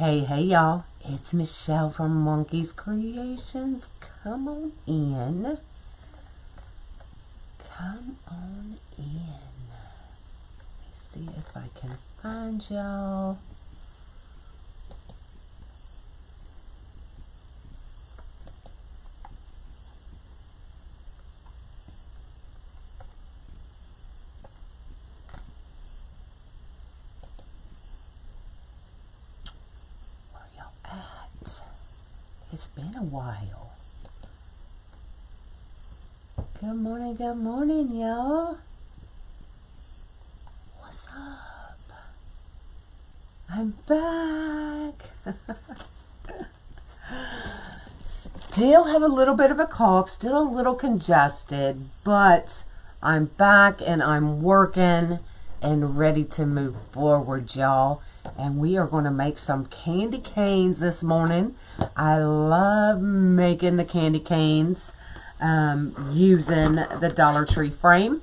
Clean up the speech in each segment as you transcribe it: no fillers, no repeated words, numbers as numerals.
Hey y'all, it's Michelle from Monkey's Creations. Come on in. Come on in. Let me see if I can find y'all. It's been a while. Good morning, y'all. What's up? I'm back. Still have a little bit of a cough, still a little congested, but I'm back and I'm working and ready to move forward, y'all. And we are going to make some candy canes this morning. I love making the candy canes using the Dollar Tree frame.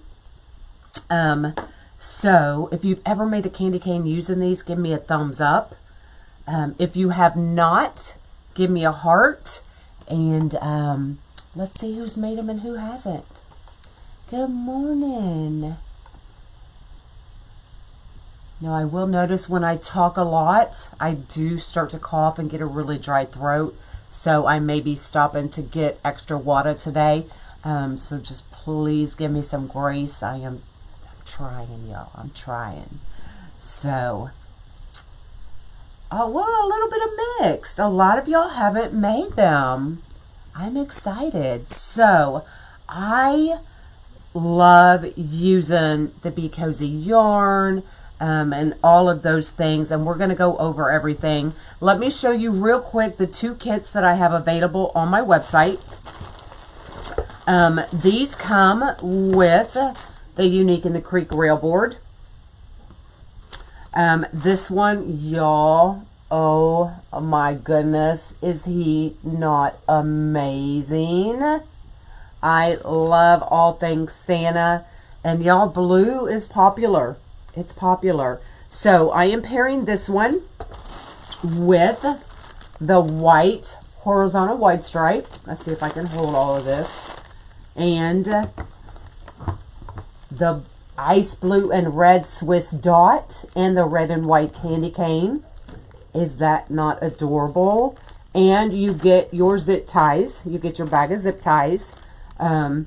So if you've ever made a candy cane using these, give me a thumbs up. If you have not, give me a heart. And let's see who's made them and who hasn't. Good morning. Now, I will notice when I talk a lot, I do start to cough and get a really dry throat. So I may be stopping to get extra water today. So just please give me some grace. I'm trying, y'all. I'm trying. So, oh, well, a little bit of mixed. A lot of y'all haven't made them. I'm excited. So, I love using the Be Cozy yarn. And all of those things, and we're going to go over everything. Let me show you real quick the two kits that I have available on my website. These come with the Unique in the Creek rail board. This one, y'all, oh my goodness, is he not amazing? I love all things Santa, and y'all, blue is popular. It's popular. So I am pairing this one with the white, horizontal white stripe. Let's see if I can hold all of this. And the ice blue and red Swiss dot and the red and white candy cane. Is that not adorable? And you get your zip ties. You get your bag of zip ties. And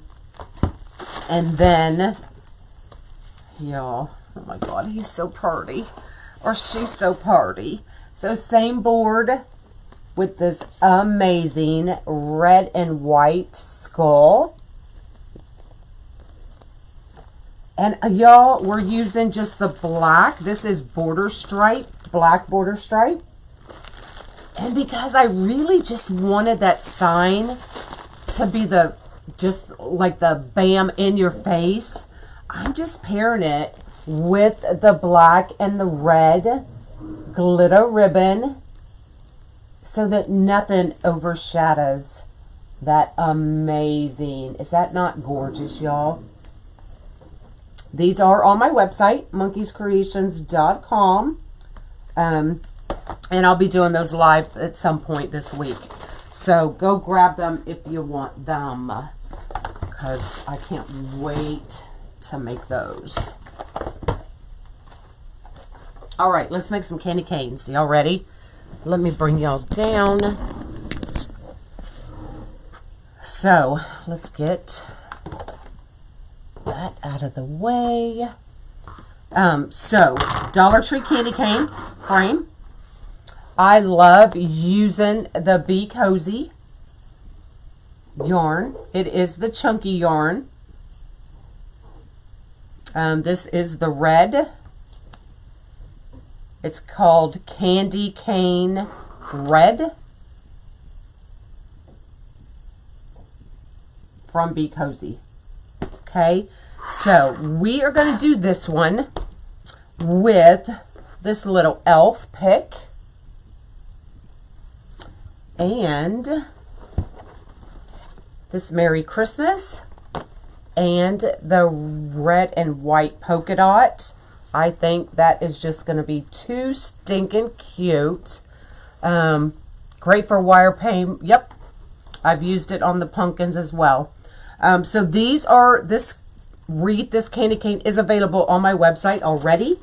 then, y'all, oh my God, he's so pretty. Or she's so pretty. So same board with this amazing red and white skull. And y'all, we're using just the black. This is border stripe, black border stripe. And because I really just wanted that sign to be the, just like the bam in your face, I'm just pairing it with the black and the red glitter ribbon so that nothing overshadows that amazing. Is that not gorgeous, y'all? These are on my website, monkeyscreations.com. And I'll be doing those live at some point this week. So go grab them if you want them, because I can't wait to make those. All right, let's make some candy canes. Y'all ready? Let me bring y'all down. So, let's get that out of the way. So, Dollar Tree candy cane frame. I love using the Be Cozy yarn. It is the chunky yarn. This is the red. It's called Candy Cane Red from Be Cozy. Okay, so we are going to do this one with this little elf pick and this Merry Christmas and the red and white polka dot. I think that is just going to be too stinking cute Great for wire paint. Yep, I've used it on the pumpkins as well. So this wreath, this candy cane is available on my website already,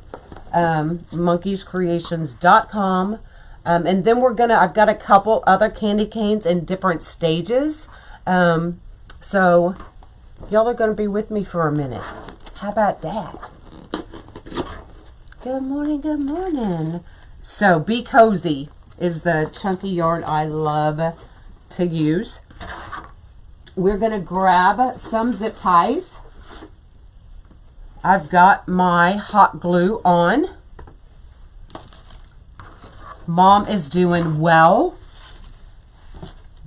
monkeyscreations.com. And then I've got a couple other candy canes in different stages. So y'all are going to be with me for a minute. How about that? Good morning, good morning. So Be Cozy is the chunky yarn I love to use. We're going to grab some zip ties. I've got my hot glue on. Mom is doing well.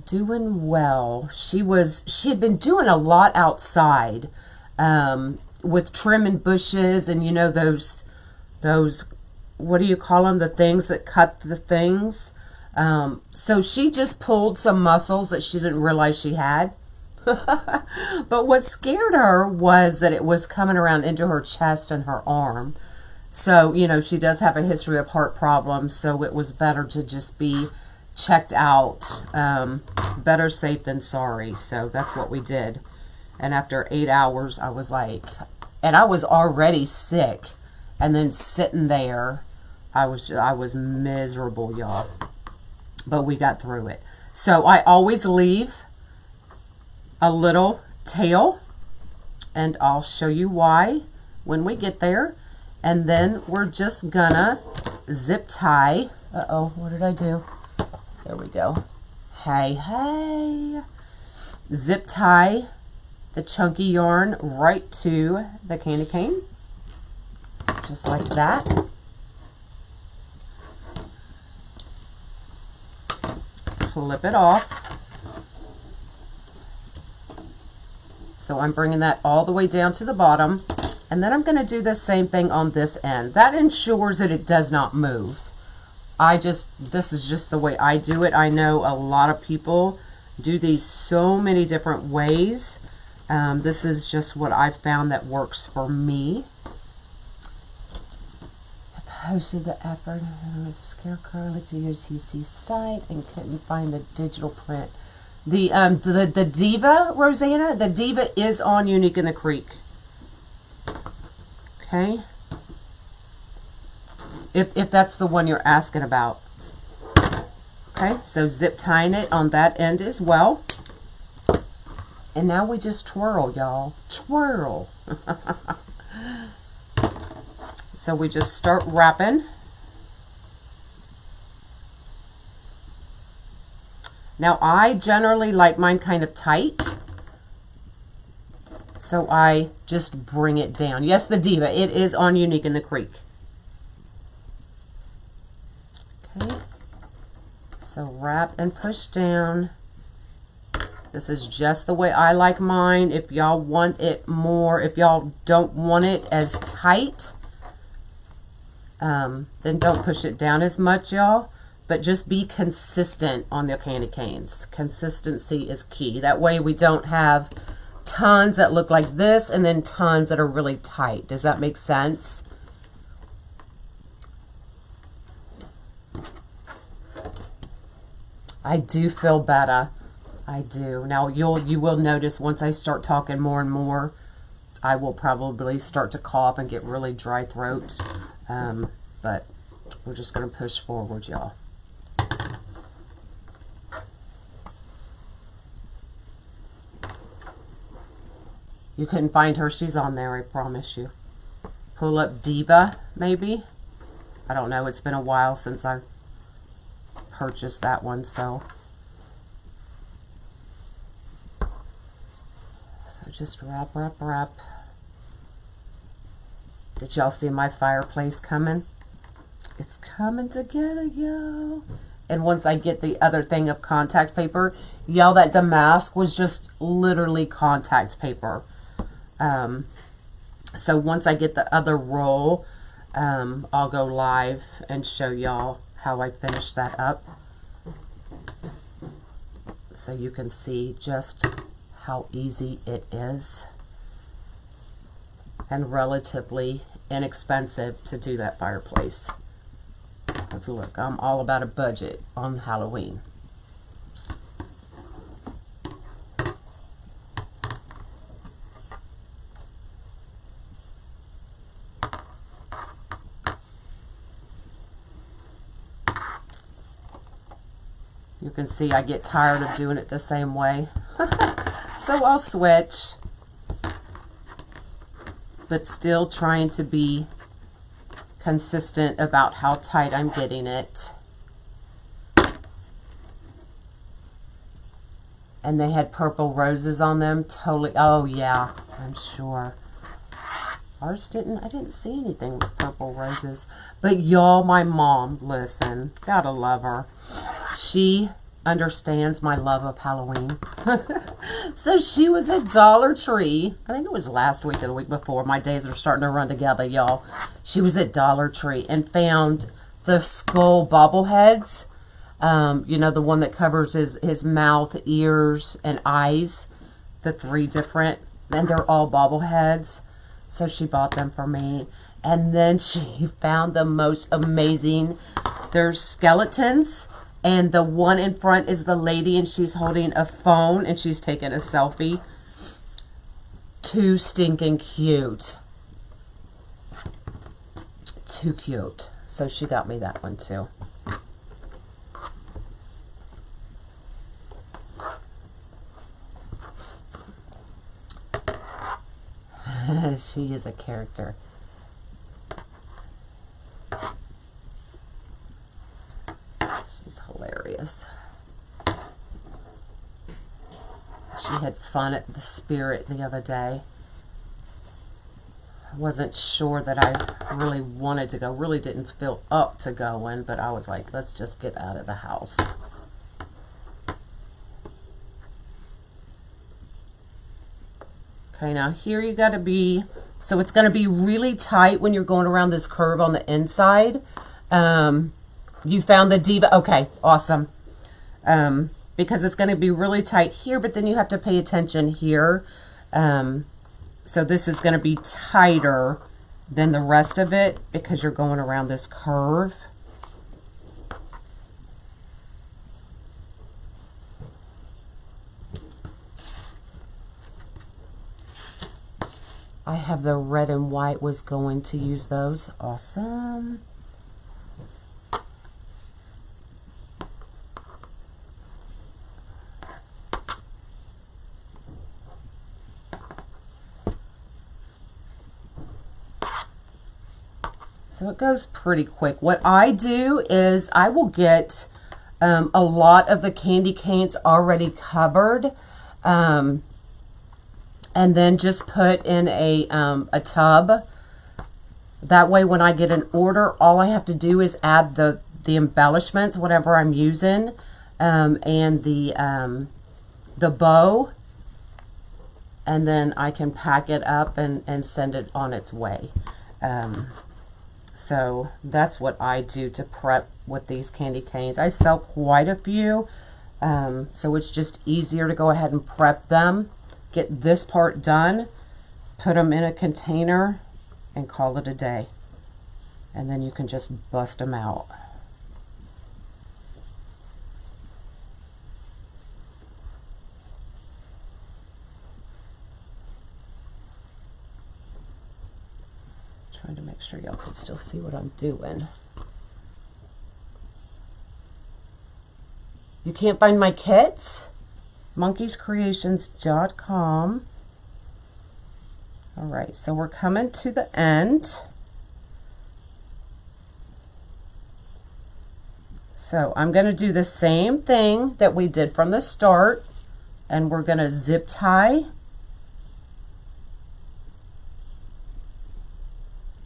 Doing well. She had been doing a lot outside with trimming bushes and, you know, those, what do you call them? The things that cut the things. So she just pulled some muscles that she didn't realize she had. But what scared her was that it was coming around into her chest and her arm. So, you know, she does have a history of heart problems, so it was better to just be checked out. Better safe than sorry. So that's what we did. And after 8 hours, I was like, and I was already sick. And then sitting there, I was miserable, y'all. But we got through it. So I always leave a little tail, and I'll show you why when we get there. And then we're just gonna zip tie. Uh-oh, what did I do? There we go. Hey. Zip tie the chunky yarn right to the candy cane. Just like that. Flip it off. So I'm bringing that all the way down to the bottom. And then I'm going to do the same thing on this end. That ensures that it does not move. This is just the way I do it. I know a lot of people do these so many different ways. This is just what I've found that works for me. I posted the effort of Scarecrow to your TC site and couldn't find the digital print. The Diva, Rosanna, the Diva is on Unique in the Creek. Okay. If that's the one you're asking about. Okay, so zip tying it on that end as well. And now we just twirl, y'all. Twirl. So we just start wrapping. Now I generally like mine kind of tight. So I just bring it down. Yes, the Diva. It is on Unique in the Creek. Okay. So wrap and push down. This is just the way I like mine. If y'all want it more, if y'all don't want it as tight, then don't push it down as much, y'all. But just be consistent on the candy canes. Consistency is key. That way we don't have tons that look like this and then tons that are really tight. Does that make sense? I do feel better. I do. Now you will notice once I start talking more and more, I will probably start to cough and get really dry throat. But we're just going to push forward, y'all. You couldn't find her. She's on there, I promise you. Pull up Diva, maybe. I don't know. It's been a while since I've purchased that one, so. So just wrap, wrap, wrap. Did y'all see my fireplace coming? It's coming together, y'all. And once I get the other thing of contact paper, y'all, that damask was just literally contact paper. So once I get the other roll, I'll go live and show y'all how I finish that up. So you can see just how easy it is. And relatively inexpensive to do that fireplace. because look, I'm all about a budget on Halloween. You can see I get tired of doing it the same way. So I'll switch, but still trying to be consistent about how tight I'm getting it. And they had purple roses on them. Totally. Oh yeah, I'm sure. Ours didn't. I didn't see anything with purple roses. But y'all, my mom, listen, gotta love her. She understands my love of Halloween. So she was at Dollar Tree. I think it was last week or the week before. My days are starting to run together, y'all. She was at Dollar Tree and found the skull bobbleheads. You know, the one that covers his mouth, ears, and eyes. The 3 different. And they're all bobbleheads. So she bought them for me. And then she found the most amazing. They're skeletons. And the one in front is the lady, and she's holding a phone, and she's taking a selfie. Too stinking cute. Too cute. So she got me that one, too. She is a character. She's hilarious. She had fun at the Spirit the other day. I wasn't sure that I really wanted to go. Really didn't feel up to going, but I was like, let's just get out of the house. Okay, now here you got to be, so it's going to be really tight when you're going around this curve on the inside. You found the diva. Okay, awesome. Because it's going to be really tight here, but then you have to pay attention here. So this is going to be tighter than the rest of it because you're going around this curve. I have the red and white, was going to use those. Awesome. So it goes pretty quick. What I do is I will get a lot of the candy canes already covered. And then just put in a tub. That way when I get an order, all I have to do is add the embellishments, whatever I'm using, and the bow, and then I can pack it up and send it on its way. So that's what I do to prep with these candy canes. I sell quite a few, so it's just easier to go ahead and prep them. Get this part done, put them in a container, and call it a day. And then you can just bust them out. Trying to make sure y'all can still see what I'm doing. You can't find my kits? monkeyscreations.com. All right, so we're coming to the end. So I'm going to do the same thing that we did from the start, and we're going to zip tie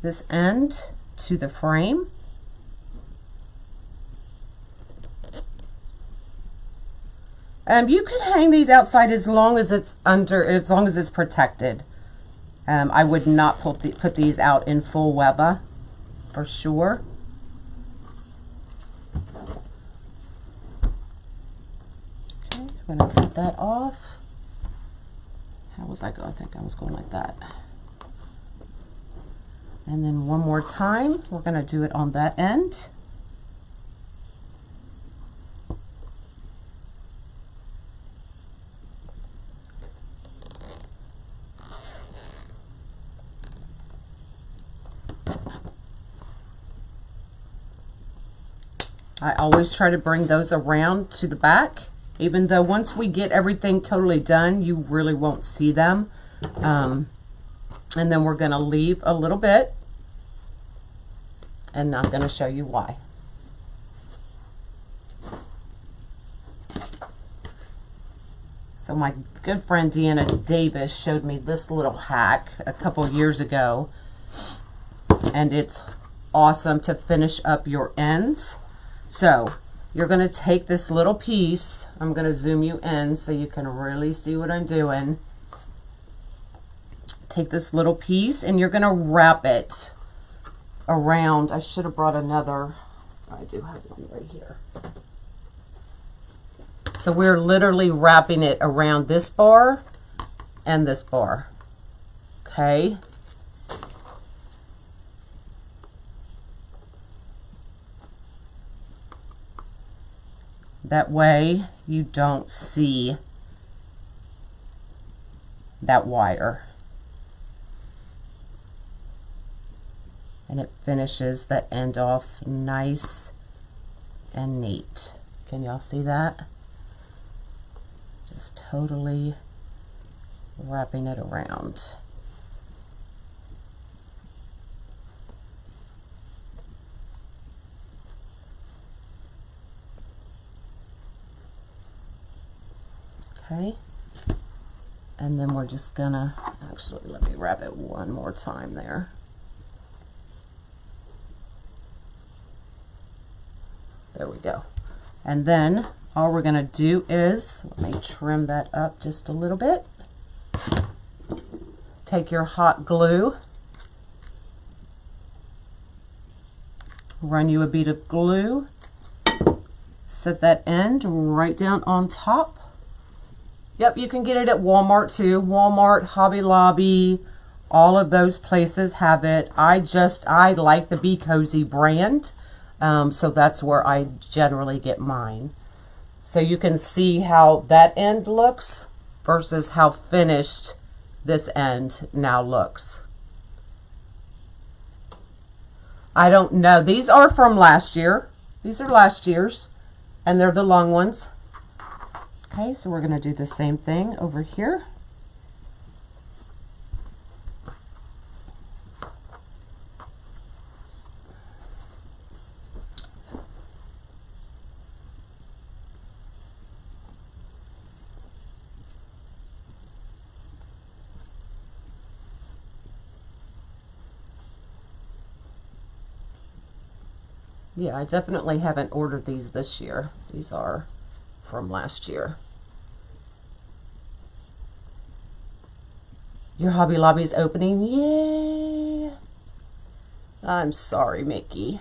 this end to the frame. You can hang these outside as long as it's protected. I would not put these out in full weather for sure. Okay, I'm going to cut that off. How was I going? I think I was going like that. And then one more time, we're going to do it on that end. I always try to bring those around to the back, even though once we get everything totally done, you really won't see them. And then we're going to leave a little bit, and I'm going to show you why. So my good friend Deanna Davis showed me this little hack a couple years ago, and it's awesome to finish up your ends. So you're going to take this little piece. I'm going to zoom you in so you can really see what I'm doing. Take this little piece and you're going to wrap it around. I should have brought another. I do have one right here. So we're literally wrapping it around this bar and this bar. Okay. That way you don't see that wire. And it finishes that end off nice and neat. Can y'all see that? Just totally wrapping it around. Okay. And then we're just gonna, actually let me wrap it one more time there. There we go. And then all we're gonna do is, let me trim that up just a little bit. Take your hot glue, run you a bead of glue, set that end right down on top. Yep, you can get it at Walmart too. Walmart, Hobby Lobby, all of those places have it. I like the Be Cozy brand, so that's where I generally get mine. So you can see how that end looks versus how finished this end now looks. I don't know. These are from last year. These are last year's, and they're the long ones. Okay, so we're going to do the same thing over here. Yeah, I definitely haven't ordered these this year. These are from last year. Your Hobby Lobby is opening. Yay! I'm sorry, Mickey.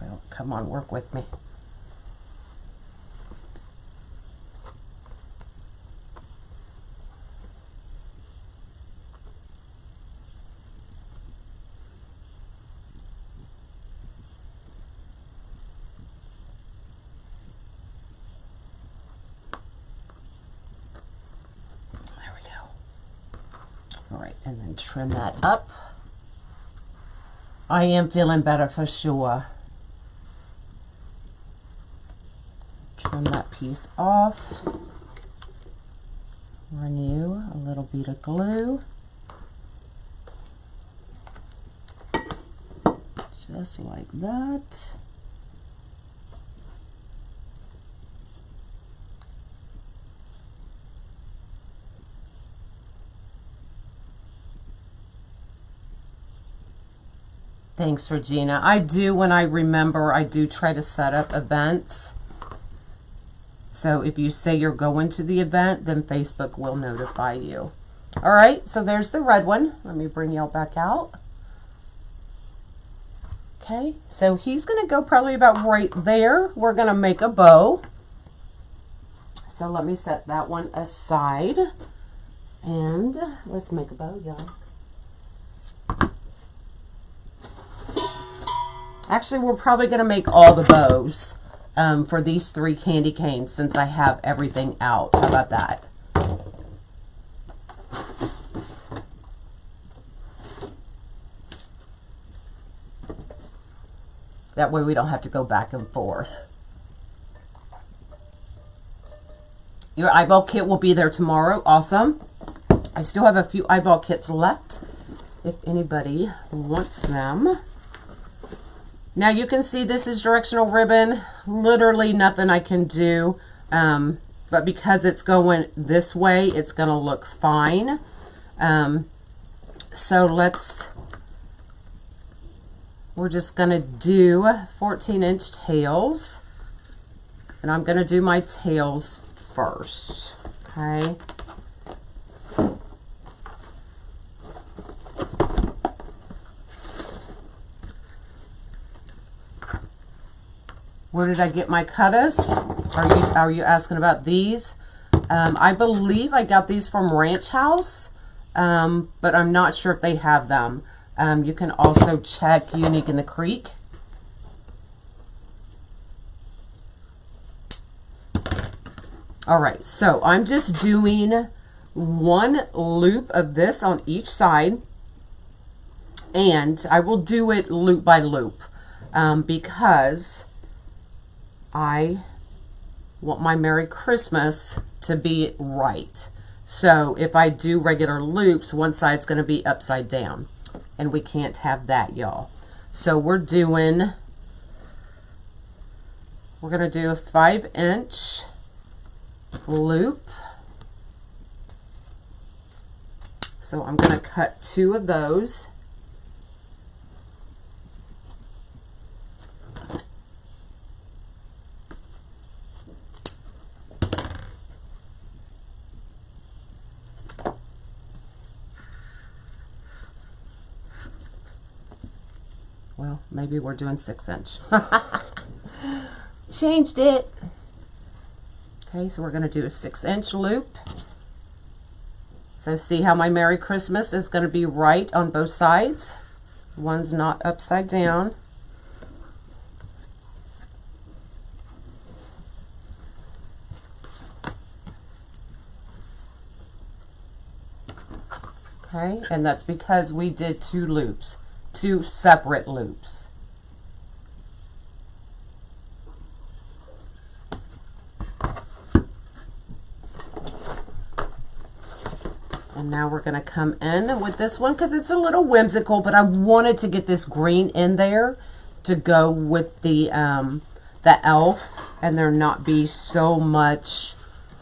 Well, come on, work with me. Alright, and then trim that up. I am feeling better for sure. Trim that piece off. Run you a little bead of glue. Just like that. Thanks, Regina. I do, when I remember, I do try to set up events. So if you say you're going to the event, then Facebook will notify you. All right, so there's the red one. Let me bring y'all back out. Okay, so he's going to go probably about right there. We're going to make a bow. So let me set that one aside. And let's make a bow, y'all. Actually, we're probably going to make all the bows for these 3 candy canes since I have everything out. How about that? That way we don't have to go back and forth. Your eyeball kit will be there tomorrow. Awesome. I still have a few eyeball kits left if anybody wants them. Now you can see this is directional ribbon. Literally nothing I can do. But because it's going this way, it's going to look fine. So we're just going to do 14-inch tails. And I'm going to do my tails first. Okay. Where did I get my cutters? Are you asking about these? I believe I got these from Ranch House, but I'm not sure if they have them. You can also check Unique in the Creek. All right, so I'm just doing 1 loop of this on each side, and I will do it loop by loop because I want my Merry Christmas to be right. So if I do regular loops, one side's going to be upside down, and we can't have that, y'all. So we're going to do a 5-inch loop. So I'm going to cut 2 of those. Well, maybe we're doing 6-inch. Changed it. Okay, so we're going to do a 6-inch loop. So see how my Merry Christmas is going to be right on both sides. One's not upside down. Okay, and that's because we did 2 loops. 2 separate loops. And now we're going to come in with this one because it's a little whimsical, but I wanted to get this green in there to go with the elf and there not be so much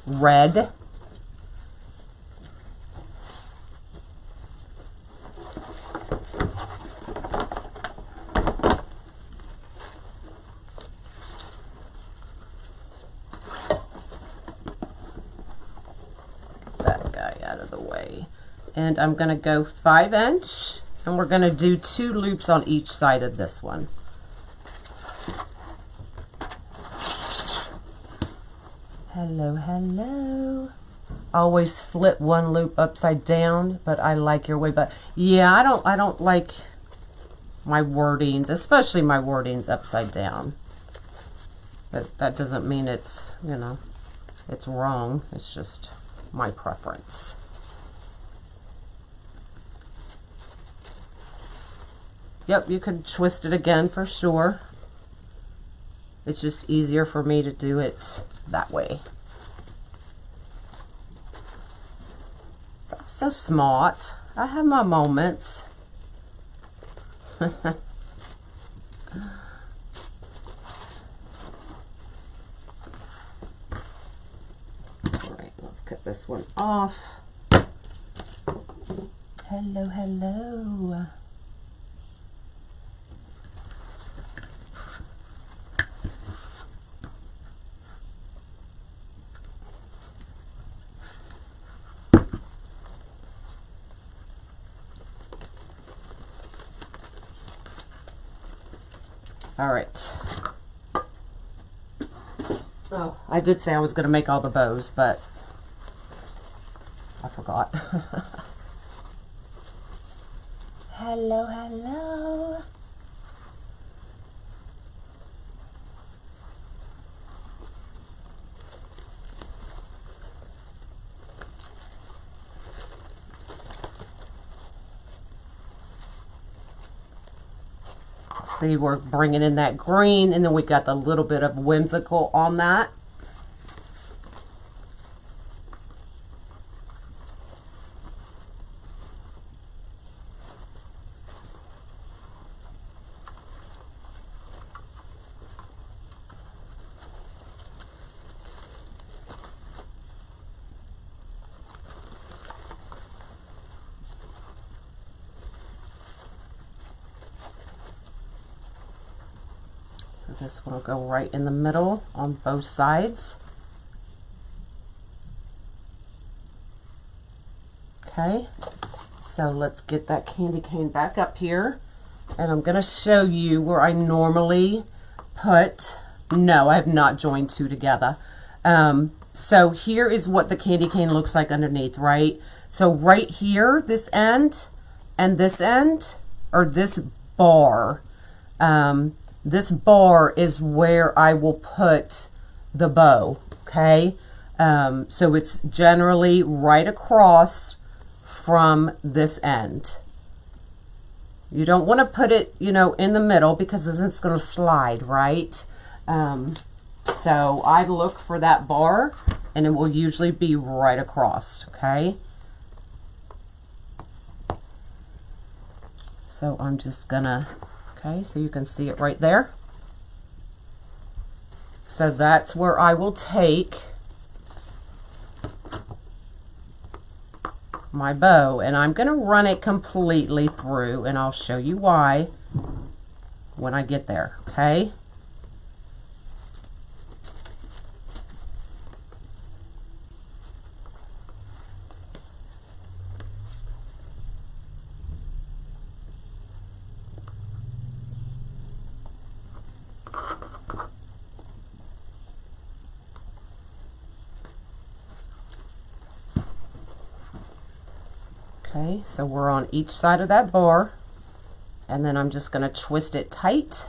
red. And I'm going to go 5-inch, and we're going to do 2 loops on each side of this one. Hello, hello. Always flip 1 loop upside down, but I like your way. But yeah, I don't like my wordings, especially my wordings upside down. But that doesn't mean it's, you know, it's wrong. It's just my preference. Yep, you could twist it again for sure. It's just easier for me to do it that way. So smart. I have my moments. All right, let's cut this one off. Hello, hello. All right. Oh, I did say I was going to make all the bows, but I forgot. Hello, hello. See, we're bringing in that green, and then we got the little bit of whimsical on that. This one will go right in the middle on both sides. Okay, so let's get that candy cane back up here, and I'm going to show you where I normally put, no, I have not joined two together. So here is what the candy cane looks like underneath, right? So right here, this end and this end, or this bar, this bar is where I will put the bow, okay? So it's generally right across from this end. You don't want to put it, you know, in the middle because then it's going to slide, right? So I look for that bar, and it will usually be right across, okay? So I'm just gonna, okay, so you can see it right there. So that's where I will take my bow, and I'm going to run it completely through, and I'll show you why when I get there, okay? Okay, so we're on each side of that bar, and then I'm just going to twist it tight.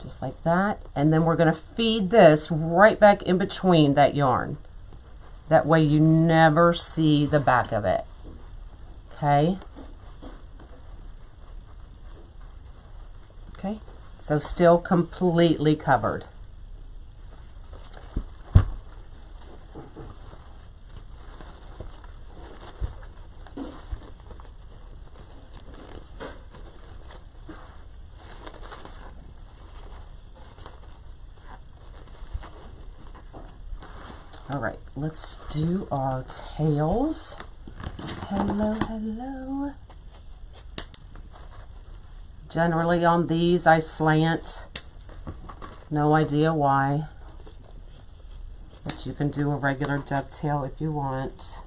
Just like that, and then we're going to feed this right back in between that yarn. That way you never see the back of it. Okay? Okay. So still completely covered. All right, let's do our tails. Hello, hello. Generally on these I slant, no idea why, but you can do a regular dovetail if you want.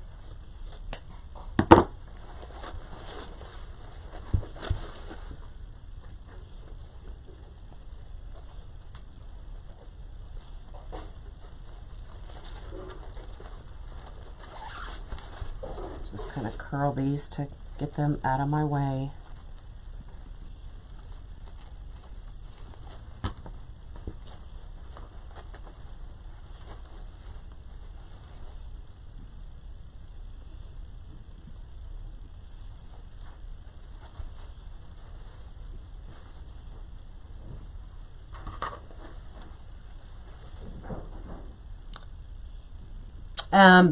Just kind of curl these to get them out of my way.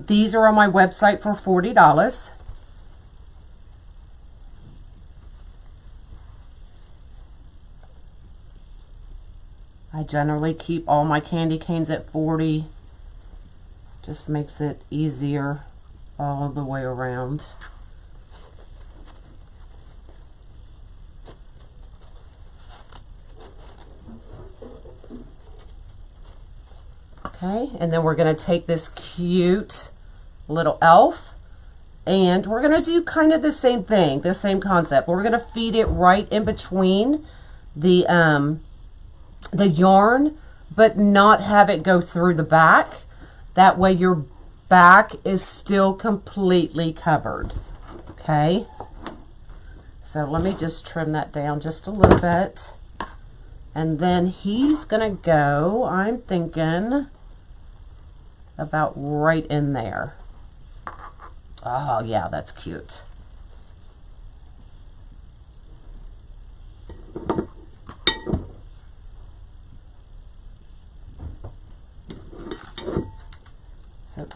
These are on my website for $40. I generally keep all my candy canes at 40. Just makes it easier all the way around. Okay, and then we're going to take this cute little elf, and we're going to do kind of the same thing, the same concept. We're going to feed it right in between the yarn, but not have it go through the back. That way your back is still completely covered. Okay, so let me just trim that down just a little bit. And then he's going to go, I'm thinking, about right in there. Oh yeah, that's cute. So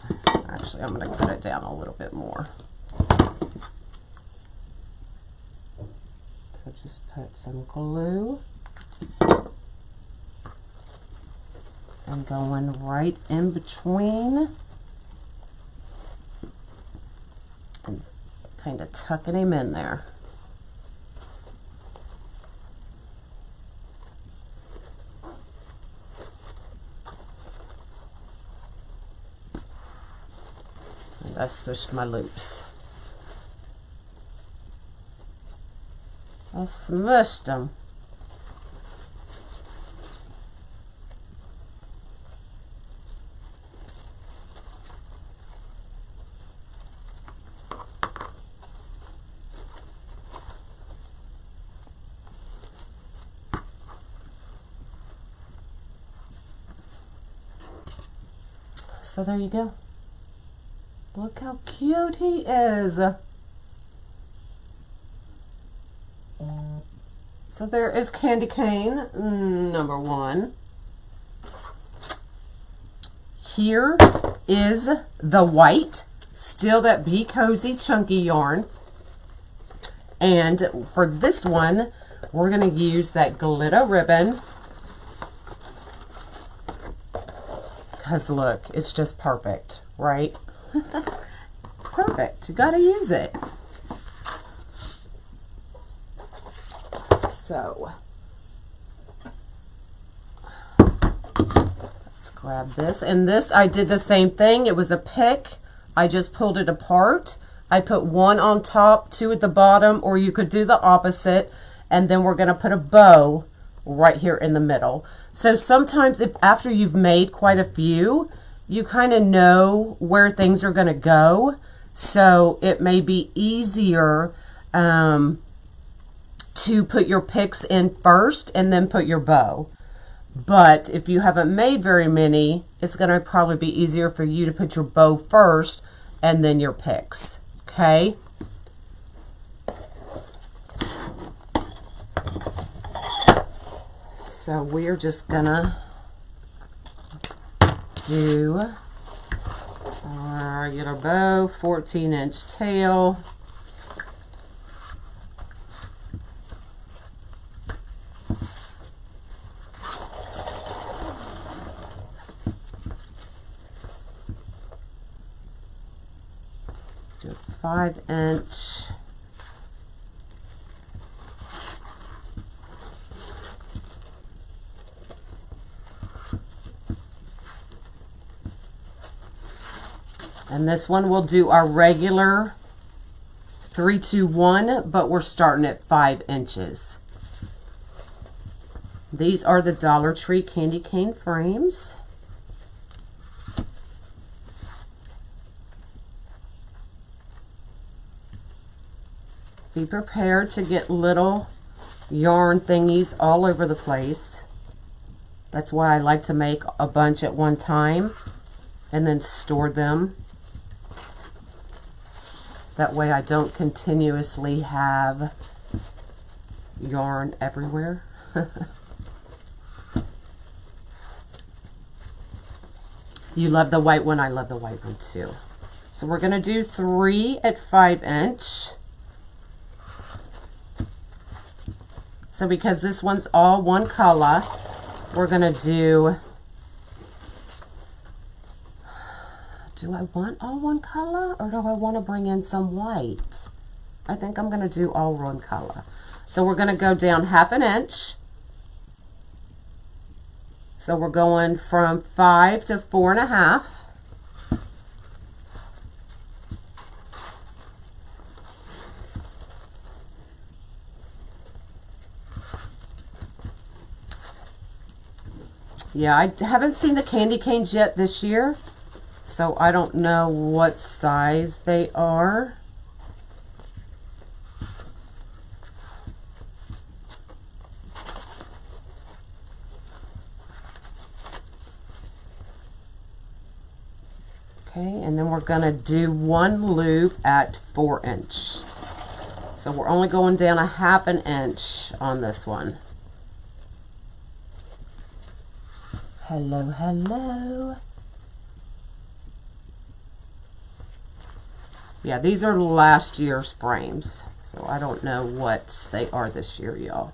actually I'm going to cut it down a little bit more. So just put some glue and going right in between and kind of tucking him in there. And I smushed my loops. I smushed them. So there you go. Look how cute he is. So there is candy cane number 1. Here is the white, still that Be Cozy chunky yarn. And for this one, we're going to use that glitter ribbon. Because look, it's just perfect, right? It's perfect. You got to use it. So, let's grab this. And this, I did the same thing. It was a pick. I just pulled it apart. I put one on top, 2 at the bottom, or you could do the opposite. And then we're going to put a bow right here in the middle. So sometimes if after you've made quite a few, you kind of know where things are going to go. So it may be easier to put your picks in first and then put your bow. But if you haven't made very many, it's going to probably be easier for you to put your bow first and then your picks. Okay? So we're just gonna do our regular bow, 14-inch tail. Do a 5-inch. And this one we'll do our regular 3-2-1, but we're starting at 5 inches. These are the Dollar Tree candy cane frames. Be prepared to get little yarn thingies all over the place. That's why I like to make a bunch at one time and then store them. That way I don't continuously have yarn everywhere. You love the white one, I love the white one too. So we're going to do 3 at 5-inch. So because this one's all one color, we're going to do I want all one color or do I want to bring in some white? I think I'm going to do all one color. So we're going to go down 1/2 inch. So we're going from 5 to 4.5. Yeah, I haven't seen the candy canes yet this year, so I don't know what size they are. Okay, and then we're going to do one loop at 4 inch. So we're only going down a 1/2 inch on this one. Hello, hello. Yeah, these are last year's frames, so I don't know what they are this year, y'all.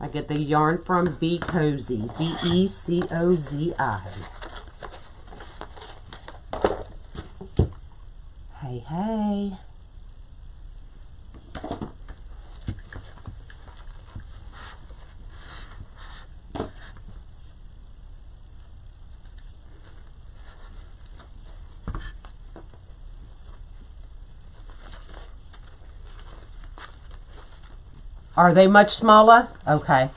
I get the yarn from Be Cozy, B-E-C-O-Z-I. Hey, hey. Are they much smaller? Okay.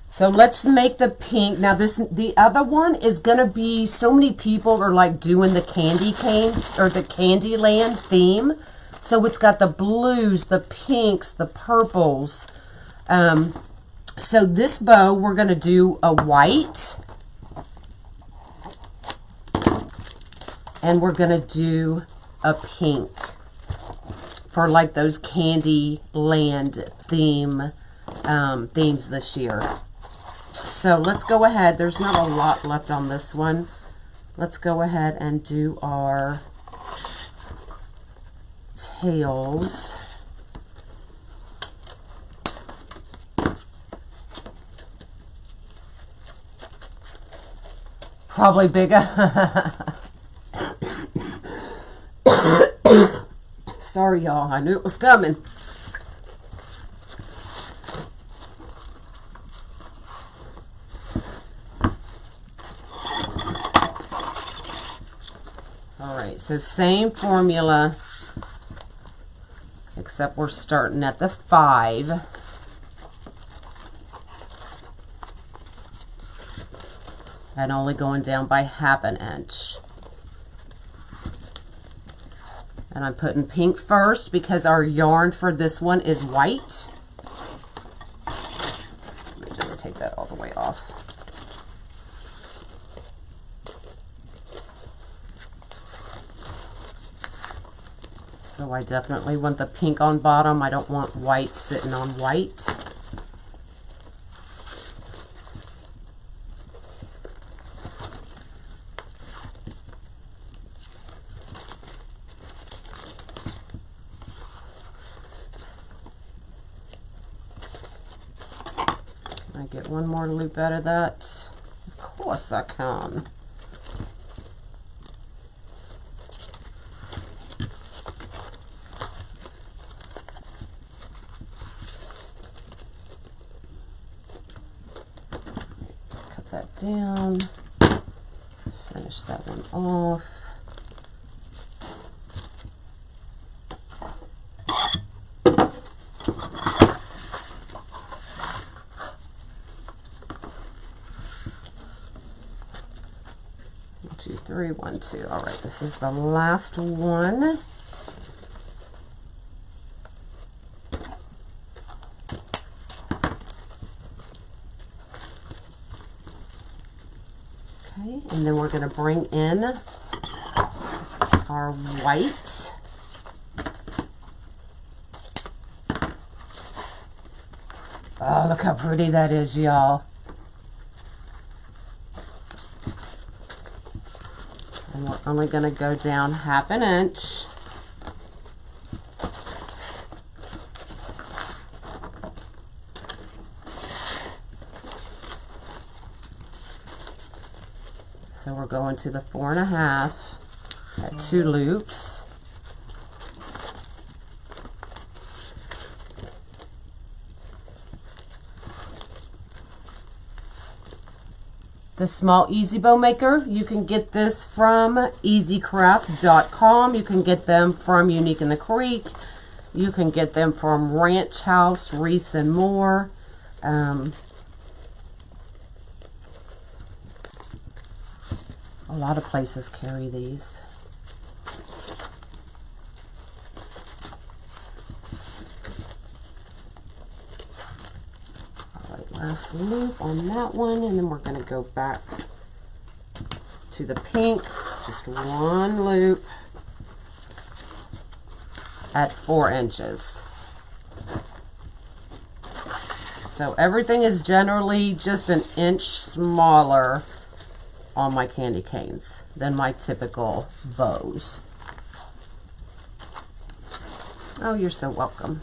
So let's make the pink. Now the other one is going to be, so many people are like doing the candy cane or the Candy Land theme. So it's got the blues, the pinks, the purples. So this bow, we're going to do a white. And we're going to do a pink. For like those Candy Land themes this year. So let's go ahead. There's not a lot left on this one. Let's go ahead and do our tails. Probably bigger. Sorry, y'all. I knew it was coming. All right, so same formula, except we're starting at the 5. And only going down by 1/2 inch. And I'm putting pink first because our yarn for this one is white. Let me just take that all the way off. So I definitely want the pink on bottom. I don't want white sitting on white. I get one more loop out of that. Of course I can. Cut that down. Finish that one off. Two, three, 1, 2. All right, this is the last one. Okay, and then we're going to bring in our white. Oh, look how pretty that is, y'all. And we're only going to go down 1/2 inch. So we're going to the 4.5 at 2 loops. The Small Easy Bow Maker, you can get this from easycraft.com. You can get them from Unique in the Creek. You can get them from Ranch House, Wreaths, and more. A lot of places carry these. last loop on that one, and then we're going to go back to the pink, just one loop at 4 inches. So everything is generally just an inch smaller on my candy canes than my typical bows. Oh, you're so welcome.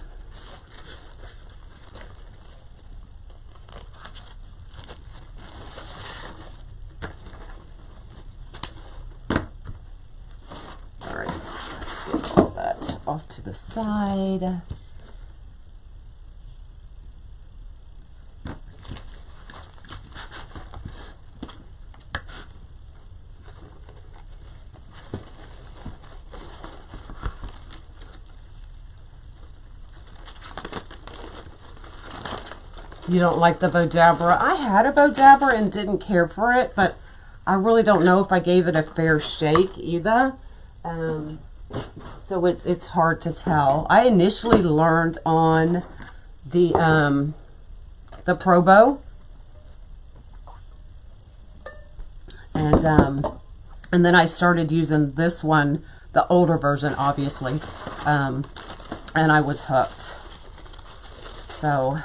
All right, let's get all that off to the side. You don't like the Bodabra? I had a Bodabra and didn't care for it, but I really don't know if I gave it a fair shake either. So it's hard to tell. I initially learned on the Pro Bow, and then I started using this one, the older version, obviously, and I was hooked. So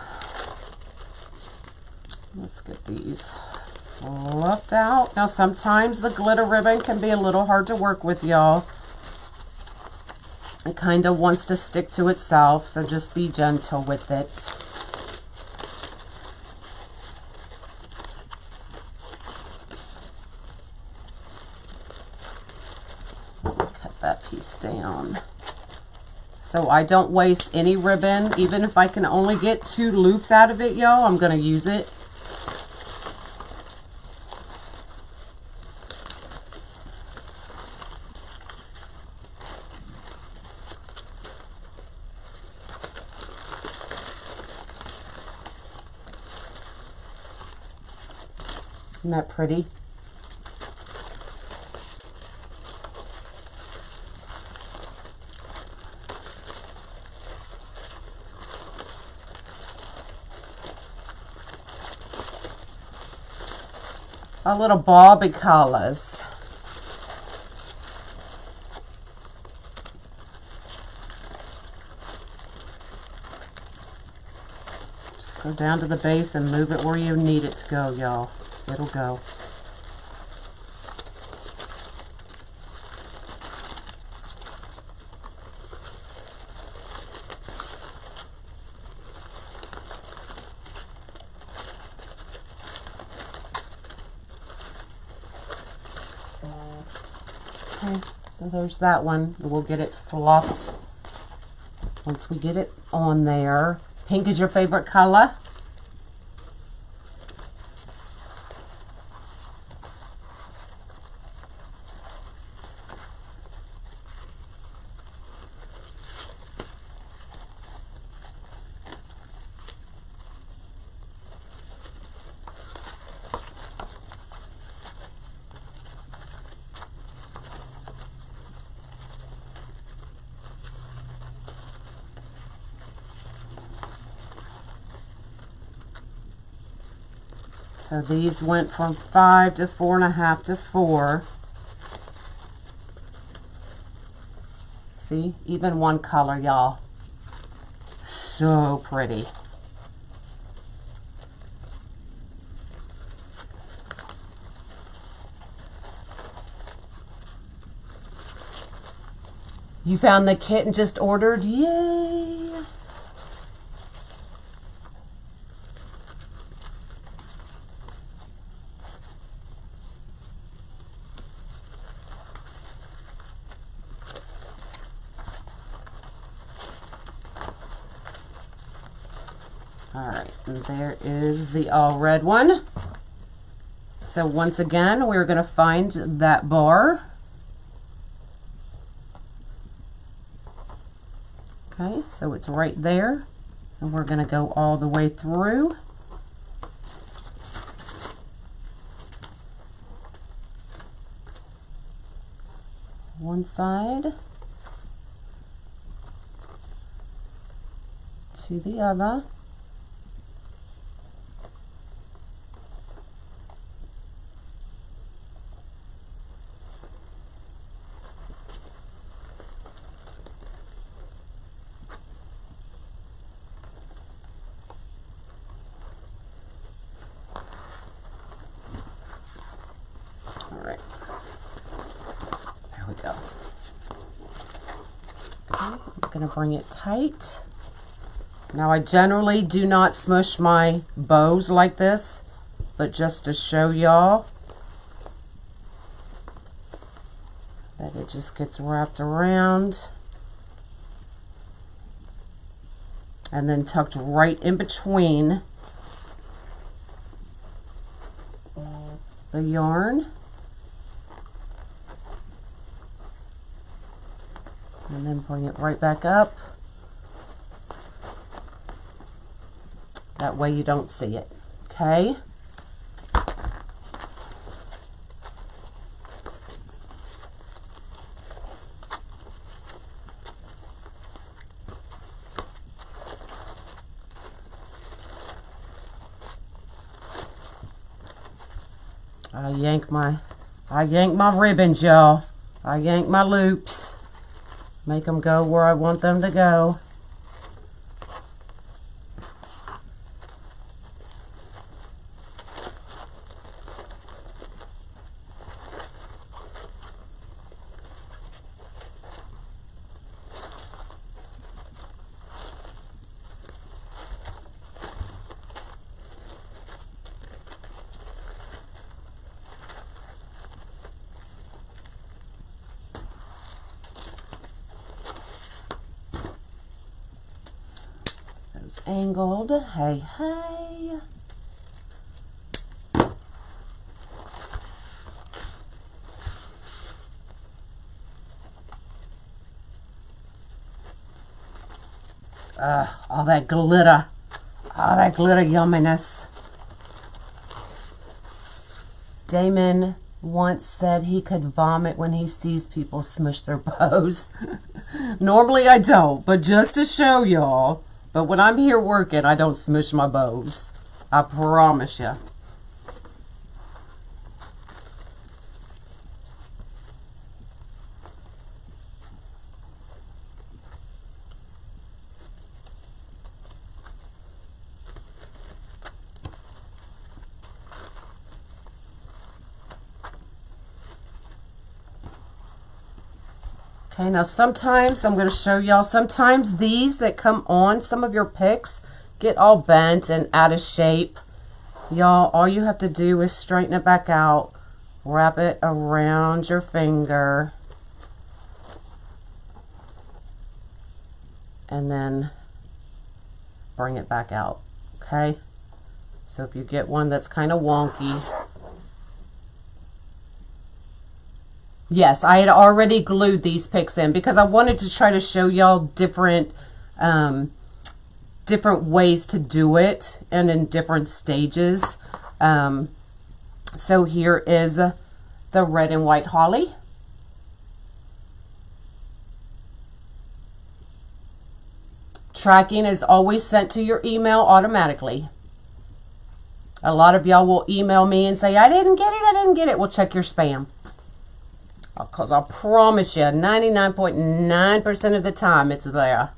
let's get these fluffed out. Now, sometimes the glitter ribbon can be a little hard to work with, y'all. It kind of wants to stick to itself, so just be gentle with it. Cut that piece down. So I don't waste any ribbon. Even if I can only get 2 loops out of it, y'all, I'm going to use it. Isn't that pretty? Our little Bobby colors. Just go down to the base and move it where you need it to go, y'all. It'll go. Okay, so there's that one. We'll get it fluffed once we get it on there. Pink is your favorite color? So these went from 5 to 4.5 to 4. See, even one color, y'all. So pretty. You found the kit and just ordered? Yay! All right, and there is the all red one. So once again, we're going to find that bar. Okay, so it's right there, and we're going to go all the way through. One side to the other. going to bring it tight. Now I generally do not smush my bows like this, but just to show y'all that it just gets wrapped around and then tucked right in between the yarn. And then bring it right back up. That way you don't see it, okay? I yank my ribbons, y'all. I yank my loops. Make them go where I want them to go. Angled. Hey, hey. All that glitter. All that glitter yumminess. Damon once said he could vomit when he sees people smush their bows. Normally I don't, but just to show y'all. But when I'm here working, I don't smush my bows. I promise you. Okay, now sometimes, I'm going to show y'all, sometimes these that come on some of your picks get all bent and out of shape. Y'all, all you have to do is straighten it back out, wrap it around your finger, and then bring it back out, okay? So if you get one that's kind of wonky, yes, I had already glued these picks in because I wanted to try to show y'all different different ways to do it and in different stages. So here is the red and white holly. Tracking is always sent to your email automatically. A lot of y'all will email me and say, I didn't get it. Well, check your spam. Because I promise you, 99.9% of the time it's there.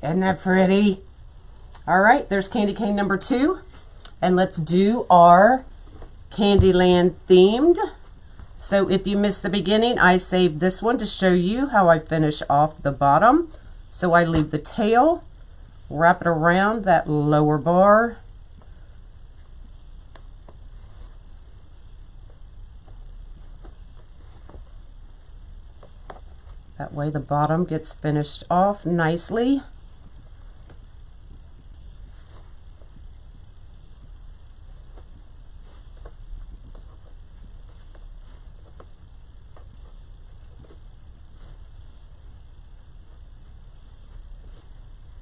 Isn't that pretty? All right, there's candy cane number 2. And let's do our Candyland themed. So if you missed the beginning, I saved this one to show you how I finish off the bottom. So I leave the tail, wrap it around that lower bar. That way the bottom gets finished off nicely.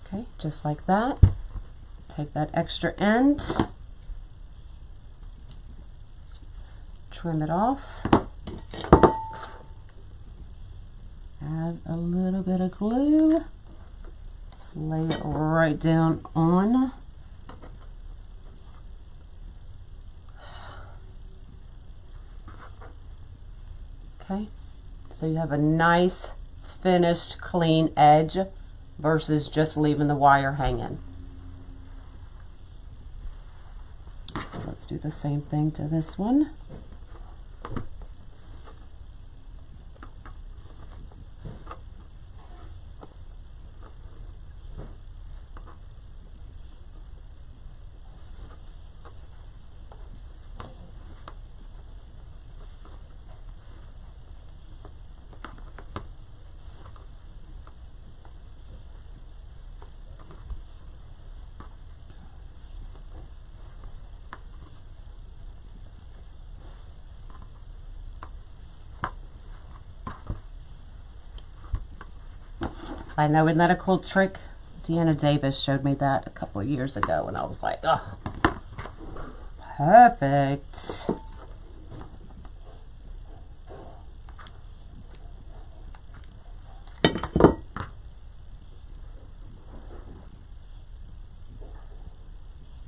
Okay, just like that. Take that extra end, trim it off. Add a little bit of glue, lay it right down on. Okay, so you have a nice finished clean edge versus just leaving the wire hanging. So let's do the same thing to this one. I know, isn't that a cool trick? Deanna Davis showed me that a couple of years ago, and I was like, oh, perfect.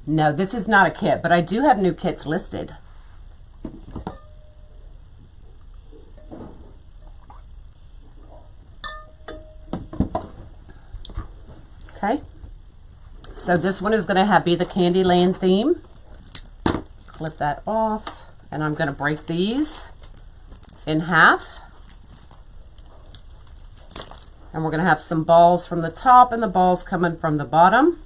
No, this is not a kit, but I do have new kits listed. Okay, so this one is going to be the Candy Land theme. Clip that off, and I'm going to break these in half. And we're going to have some balls from the top and the balls coming from the bottom.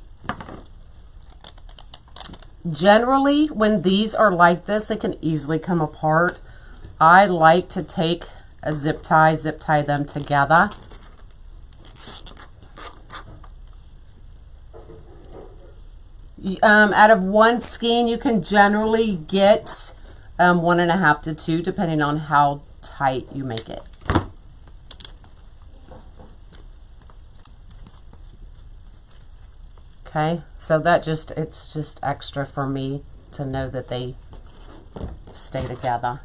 Generally, when these are like this, they can easily come apart. I like to take a zip tie them together. Out of one skein, you can generally get 1.5 to 2, depending on how tight you make it. Okay, so it's just extra for me to know that they stay together.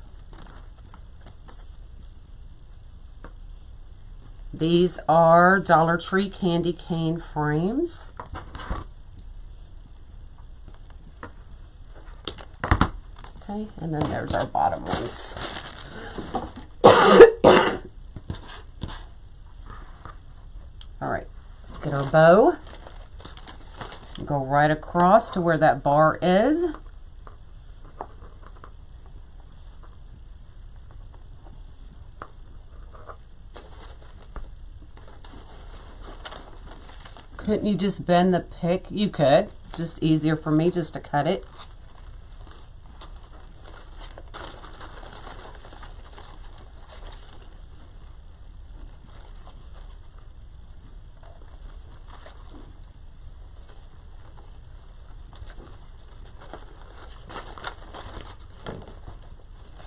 These are Dollar Tree candy cane frames. Okay, and then there's our bottom ones. All right, get our bow. Go right across to where that bar is. Couldn't you just bend the pick? You could. Just easier for me just to cut it.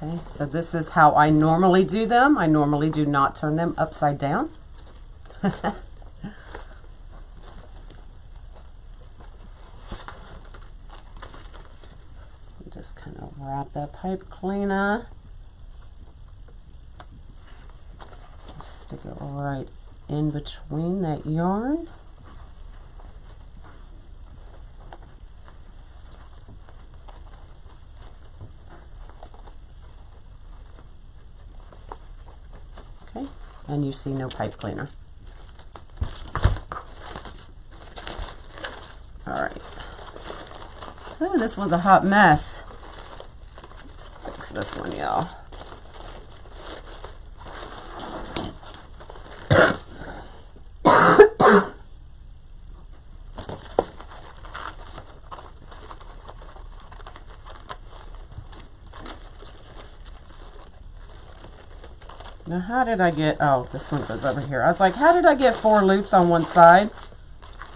Okay, so this is how I normally do them. I normally do not turn them upside down. Just kind of wrap that pipe cleaner. Stick it right in between that yarn. Okay, and you see no pipe cleaner. All right. Oh, this one's a hot mess. Let's fix this one, y'all. Now, how did I get, oh, this one goes over here. I was like, how did I get 4 loops on one side?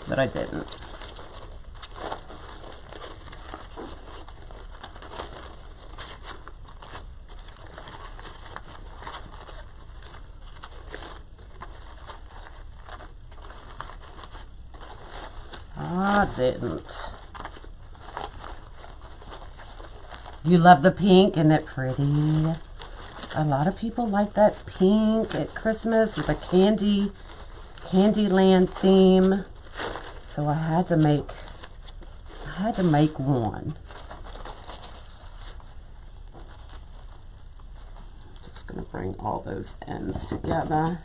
But I didn't. I didn't. You love the pink, isn't it pretty? A lot of people like that pink at Christmas with a candy land theme. So I had to make one. Just gonna bring all those ends together.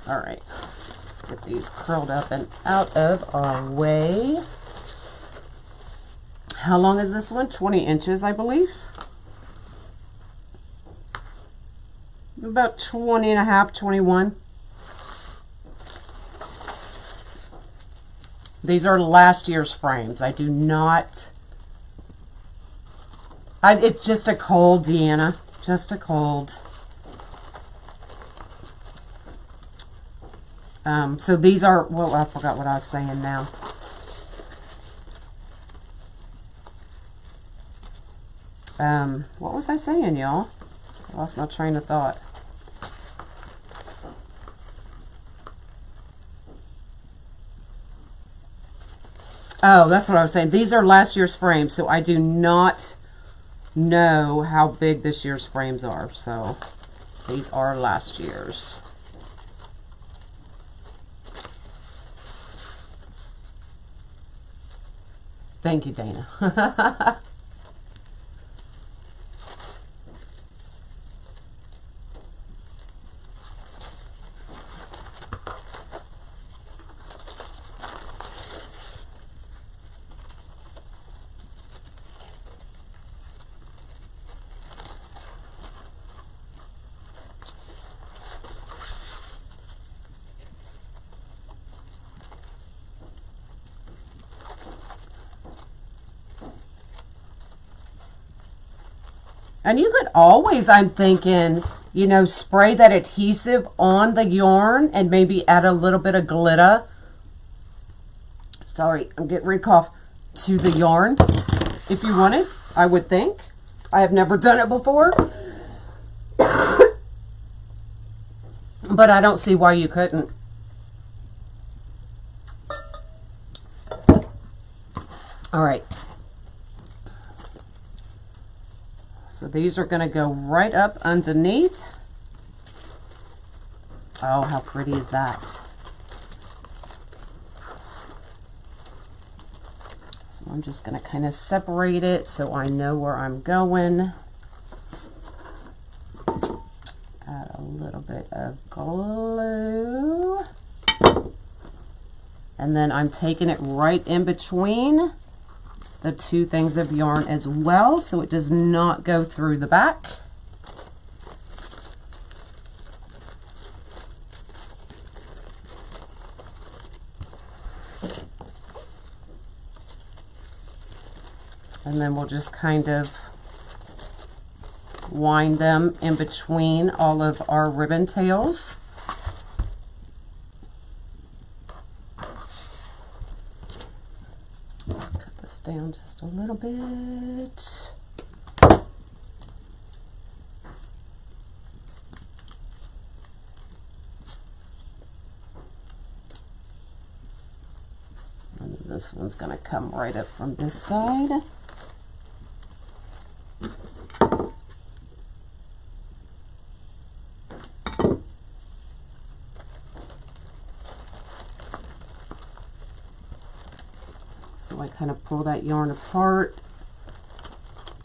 All right, let's get these curled up and out of our way. How long is this one? 20 inches, I believe. About 20 and a half, 21. These are last year's frames. I do not... it's just a cold, Deanna. Just a cold. So these are, well, I forgot what I was saying now. What was I saying, y'all? I lost my train of thought. Oh, that's what I was saying. These are last year's frames, so I do not know how big this year's frames are. So these are last year's. Thank you, Dana. And you could always, I'm thinking, you know, spray that adhesive on the yarn and maybe add a little bit of glitter. Sorry, I'm getting ready to cough. To the yarn, if you wanted, I would think. I have never done it before. But I don't see why you couldn't. All right. So these are going to go right up underneath. Oh, how pretty is that? So I'm just going to kind of separate it so I know where I'm going. Add a little bit of glue. And then I'm taking it right in between the two things of yarn as well, so it does not go through the back. And then we'll just kind of wind them in between all of our ribbon tails. Down just a little bit. And this one's going to come right up from this side. So I kind of pull that yarn apart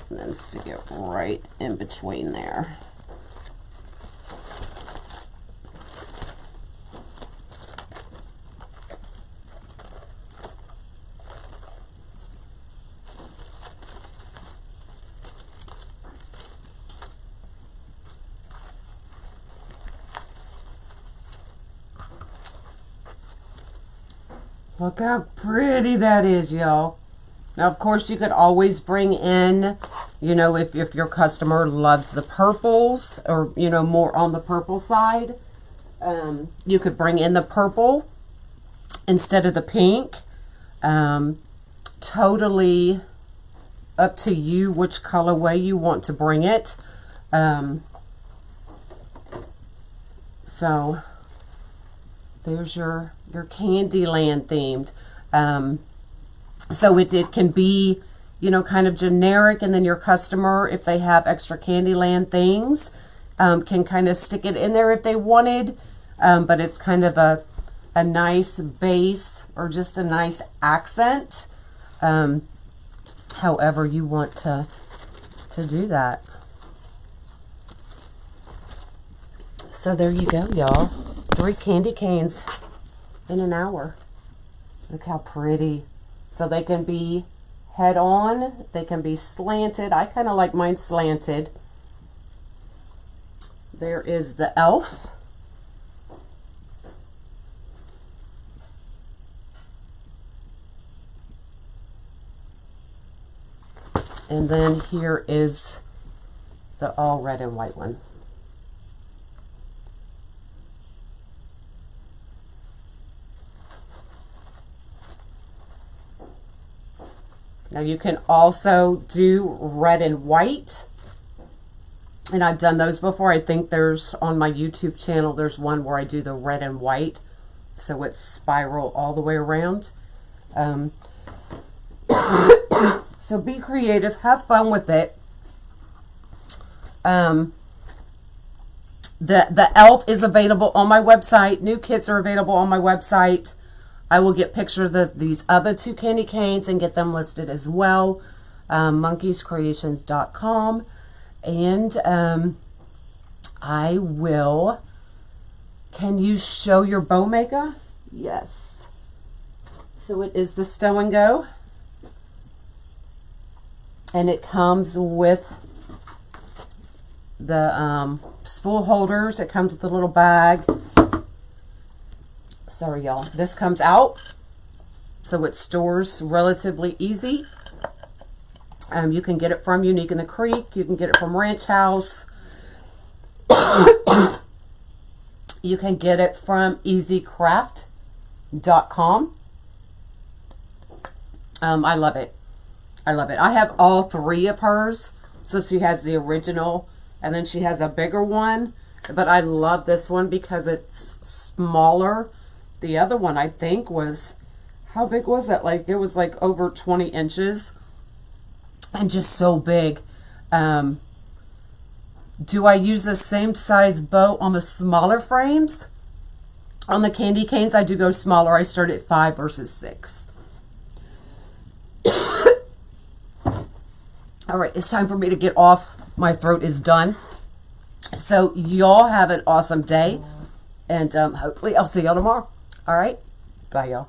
and then stick it right in between there. Look how pretty that is, y'all. Now, of course, you could always bring in, you know, if your customer loves the purples or, you know, more on the purple side, you could bring in the purple instead of the pink. Totally up to you which colorway you want to bring it. So there's your Candy Land themed. So it can be, you know, kind of generic, and then your customer, if they have extra Candy Land things, can kind of stick it in there if they wanted. But it's kind of a nice base or just a nice accent. However you want to do that. So there you go, y'all. 3 candy canes in an hour. Look how pretty. So they can be head on, they can be slanted. I kind of like mine slanted. There is the elf. And then here is the all red and white one. Now you can also do red and white. And I've done those before. I think there's on my YouTube channel, there's one where I do the red and white. So it's spiral all the way around. So be creative. Have fun with it. The elf is available on my website. New kits are available on my website. I will get pictures of these other 2 candy canes and get them listed as well. monkeyscreations.com. And I will... Can you show your bow maker? Yes. So it is the Stow and Go. And it comes with the spool holders. It comes with a little bag. Sorry, y'all. This comes out, so it stores relatively easy. You can get it from Unique in the Creek. You can get it from Ranch House. You can get it from easycraft.com. I love it. I love it. I have all 3 of hers. So she has the original, and then she has a bigger one. But I love this one because it's smaller. The other one, I think, was, how big was that? Like, it was like over 20 inches. And just so big. Do I use the same size bow on the smaller frames? On the candy canes, I do go smaller. I start at 5 versus 6. All right, it's time for me to get off. My throat is done. So y'all have an awesome day. And hopefully I'll see y'all tomorrow. All right. Bye, y'all.